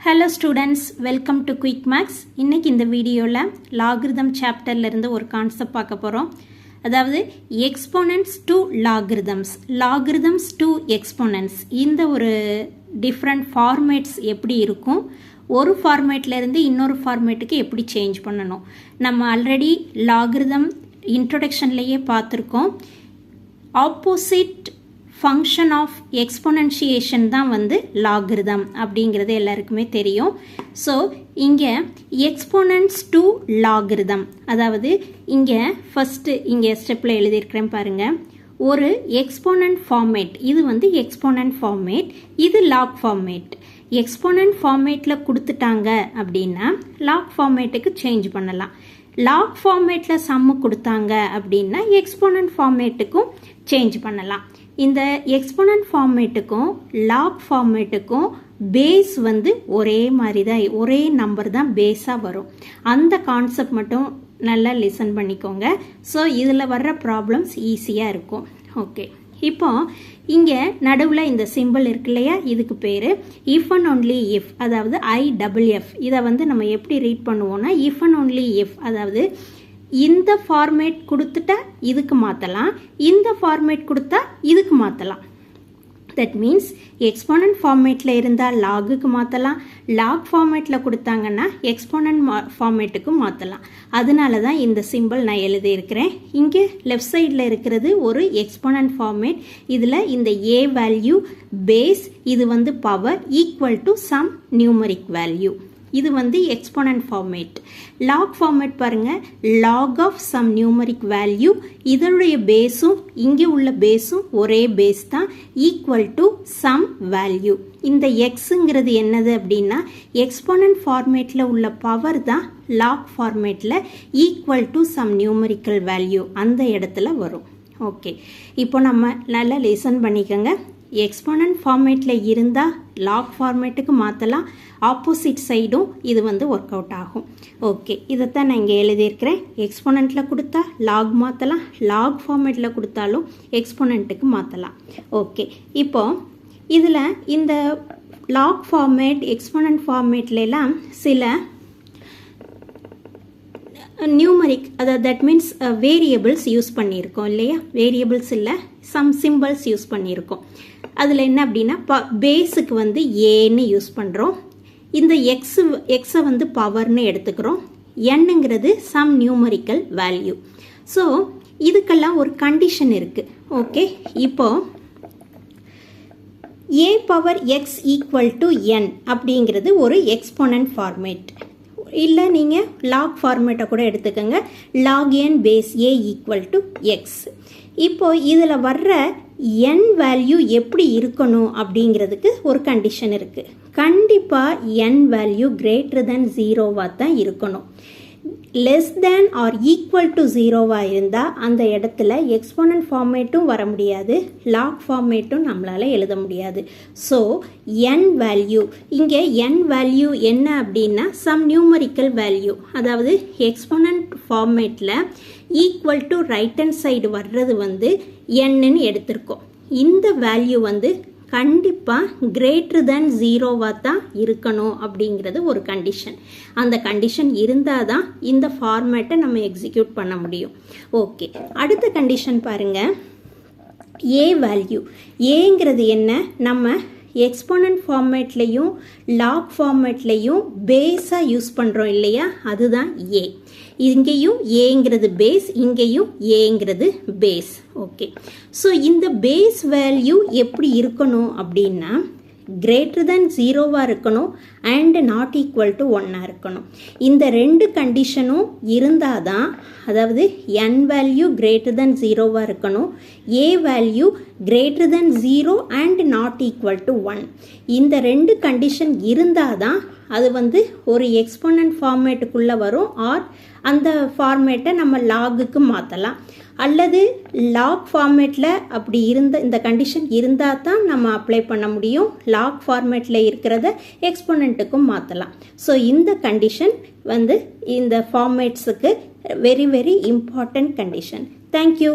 Hello students, welcome to Quick Maths. இன்னைக்கு இந்த வீடியோல logarithm chapterல இருந்து ஒரு கான்செப்ட் பார்க்க போறோம். அதாவது exponents to logarithms, logarithms to exponents. இந்த ஒரு different formats எப்படி இருக்கும்? ஒரு ஃபார்மேட்ல இருந்து இன்னொரு ஃபார்மேட்டுக்கு எப்படி சேஞ்ச் பண்ணணும்? நம்ம ஆல்ரெடி logarithm introductionலயே பார்த்திருக்கோம். Opposite function of exponentiation தான் வந்து logarithm அப்படிங்கிறது எல்லாருக்குமே தெரியும். ஸோ இங்கே exponents to logarithm, அதாவது இங்கே ஃபஸ்ட்டு இங்கே ஸ்டெப்பில் எழுதியிருக்கிறேன் பாருங்க. ஒரு எக்ஸ்போனன்ட் ஃபார்மேட், இது வந்து எக்ஸ்போனன்ட் ஃபார்மேட், இது லாக் ஃபார்மேட். எக்ஸ்போனன்ட் ஃபார்மேட்டில் கொடுத்துட்டாங்க அப்படின்னா லாக் ஃபார்மேட்டுக்கு சேஞ்ச் பண்ணலாம். லாக் ஃபார்மேட்டில் சம்மு கொடுத்தாங்க அப்படின்னா எக்ஸ்போனன்ட் ஃபார்மேட்டுக்கும் சேஞ்ச் பண்ணலாம். இந்த எக்ஸ்போனன்ட் ஃபார்மேட்டுக்கும் லாக் ஃபார்மேட்டுக்கும் பேஸ் வந்து ஒரே மாதிரி தான், ஒரே நம்பர் தான் பேஸாக வரும். அந்த கான்செப்ட் மட்டும் நல்லா லிசன் பண்ணிக்கோங்க. ஸோ இதில் வர்ற ப்ராப்ளம்ஸ் ஈஸியாக இருக்கும். ஓகே, இப்போ இங்கே நடுவில் இந்த சிம்பிள் இருக்கு இல்லையா, இதுக்கு பேர் இஃப் அண்ட் ஒன்லி இஃப், அதாவது IFF. இதை வந்து நம்ம எப்படி ரீட் பண்ணுவோம்னா இஃப் அண்ட் ஒன்லி இஃப், அதாவது இந்த ஃபார்மேட் கொடுத்துட்டா இதுக்கு மாற்றலாம், இந்த ஃபார்மேட் கொடுத்தா இதுக்கு மாற்றலாம். தட் மீன்ஸ் எக்ஸ்போனன்ட் ஃபார்மேட்டில் இருந்தால் லாகுக்கு மாற்றலாம், லாக் ஃபார்மேட்டில் கொடுத்தாங்கன்னா எக்ஸ்போனன்ட் ஃபார்மேட்டுக்கு மாற்றலாம். அதனால தான் இந்த சிம்பிள் நான் எழுதியிருக்கிறேன். இங்கே லெஃப்ட் சைடில் இருக்கிறது ஒரு எக்ஸ்போனன்ட் ஃபார்மேட். இதில் இந்த ஏ வேல்யூ பேஸ், இது வந்து power equal to some numeric value. இது வந்து எக்ஸ்போனன்ட் ஃபார்மேட். லாக் ஃபார்மேட் பாருங்க, log of some numeric value, இதனுடைய பேஸும் இங்கே உள்ள பேஸும் ஒரே பேஸ் தான், ஈக்குவல் டு சம் வேல்யூ. இந்த எக்ஸுங்கிறது என்னது அப்படின்னா எக்ஸ்போனன்ட் ஃபார்மேட்டில் உள்ள பவர் தான் லாக் ஃபார்மேட்டில் equal to some numerical value அந்த இடத்துல வரும். ஓகே, இப்போ நம்ம நல்லா லிசன் பண்ணிக்கோங்க. எக்ஸ்போனன்ட் ஃபார்மேட்டில் இருந்தால் லாக் ஃபார்மேட்டுக்கு மாற்றலாம், ஆப்போசிட் சைடும் இது வந்து ஒர்க் அவுட் ஆகும். ஓகே, இதைத்தான் நான் இங்கே எழுதியிருக்கிறேன். எக்ஸ்போனண்ட்டில் கொடுத்தா லாக் மாற்றலாம், லாக் ஃபார்மேட்டில் கொடுத்தாலும் எக்ஸ்போனண்ட்டுக்கு மாற்றலாம். ஓகே, இப்போ இதில் இந்த லாக் ஃபார்மேட் எக்ஸ்போனன்ட் ஃபார்மேட்லாம் சில நியூமரிக், அதாவது தட் மீன்ஸ் வேரியபிள்ஸ் யூஸ் பண்ணியிருக்கோம் இல்லையா, வேரியபிள்ஸ் இல்லை சம் சிம்பிள்ஸ் யூஸ் பண்ணியிருக்கோம். அதில் என்ன அப்படின்னா பேஸுக்கு வந்து ஏன்னு யூஸ் பண்ணுறோம், இந்த எக்ஸை வந்து பவர்னு எடுத்துக்கிறோம், என்னங்கிறது சம் நியூமரிக்கல் வேல்யூ. ஸோ இதுக்கெல்லாம் ஒரு கண்டிஷன் இருக்குது. ஓகே, இப்போ a power X equal to என் அப்படிங்கிறது ஒரு எக்ஸ்போனன்ட் ஃபார்மேட். இல்லை நீங்கள் லாக் ஃபார்மேட்டை கூட எடுத்துக்கோங்க, log N base A equal to X. இப்போ இதில் வர்ற n வேல்யூ எப்படி இருக்கணும் அப்படிங்கிறதுக்கு ஒரு கண்டிஷன் இருக்குது. கண்டிப்பாக n வேல்யூ கிரேட்டர் தென் 0வாக தான் இருக்கணும். Less than or equal to 0வாக இருந்தால் அந்த இடத்துல எக்ஸ்போனன்ட் ஃபார்மேட்டும் வர முடியாது, லாக் ஃபார்மேட்டும் நம்மளால் எழுத முடியாது. ஸோ n வேல்யூ, இங்கே n வேல்யூ என்ன அப்படின்னா சம் நியூமரிக்கல் வேல்யூ, அதாவது எக்ஸ்போனன்ட் ஃபார்மேட்டில் equal to right hand side வர்றது வந்து என்னன்னு எடுத்திருக்கோம். இந்த வேல்யூ வந்து கண்டிப்பாக கிரேட்டர் தேன் 0வாக தான் இருக்கணும் அப்படிங்கிறது ஒரு கண்டிஷன். அந்த கண்டிஷன் இருந்தால் தான் இந்த ஃபார்மேட்டை நம்ம எக்ஸிக்யூட் பண்ண முடியும். ஓகே, அடுத்த கண்டிஷன் பாருங்கள், ஏ வேல்யூ. ஏங்கிறது என்ன, நம்ம எக்ஸ்போனன்ட் ஃபார்மேட்லேயும் லாக் ஃபார்மேட்லேயும் பேஸாக யூஸ் பண்ணுறோம் இல்லையா, அதுதான் ஏ. இங்கேயும் ஏங்கிறது பேஸ், இங்கேயும் ஏங்கிறது பேஸ். ஓகே, ஸோ இந்த பேஸ் வேல்யூ எப்படி இருக்கணும் அப்படின்னா கிரேட்டர் தென் 0வாக இருக்கணும் அண்ட் நாட் ஈக்குவல் டு 1ஆக இருக்கணும். இந்த ரெண்டு கண்டிஷனும் இருந்தால் தான், அதாவது n வேல்யூ கிரேட்டர் தென் 0வாக இருக்கணும், A value greater than 0 and not equal to 1. இந்த ரெண்டு கண்டிஷன் இருந்தால் தான் அது வந்து ஒரு எக்ஸ்போனன்ட் ஃபார்மேட்டுக்குள்ளே வரும், ஆர் அந்த ஃபார்மேட்டை நம்ம லாகுக்கு மாற்றலாம். அல்லது லாக் ஃபார்மேட்டில் அப்படி இந்த கண்டிஷன் இருந்தால் தான் நம்ம அப்ளை பண்ண முடியும், லாக் ஃபார்மேட்டில் இருக்கிறத எக்ஸ்போனண்ட்டுக்கும் மாற்றலாம். ஸோ இந்த கண்டிஷன் வந்து இந்த ஃபார்மேட்ஸுக்கு very very important condition. Thank you.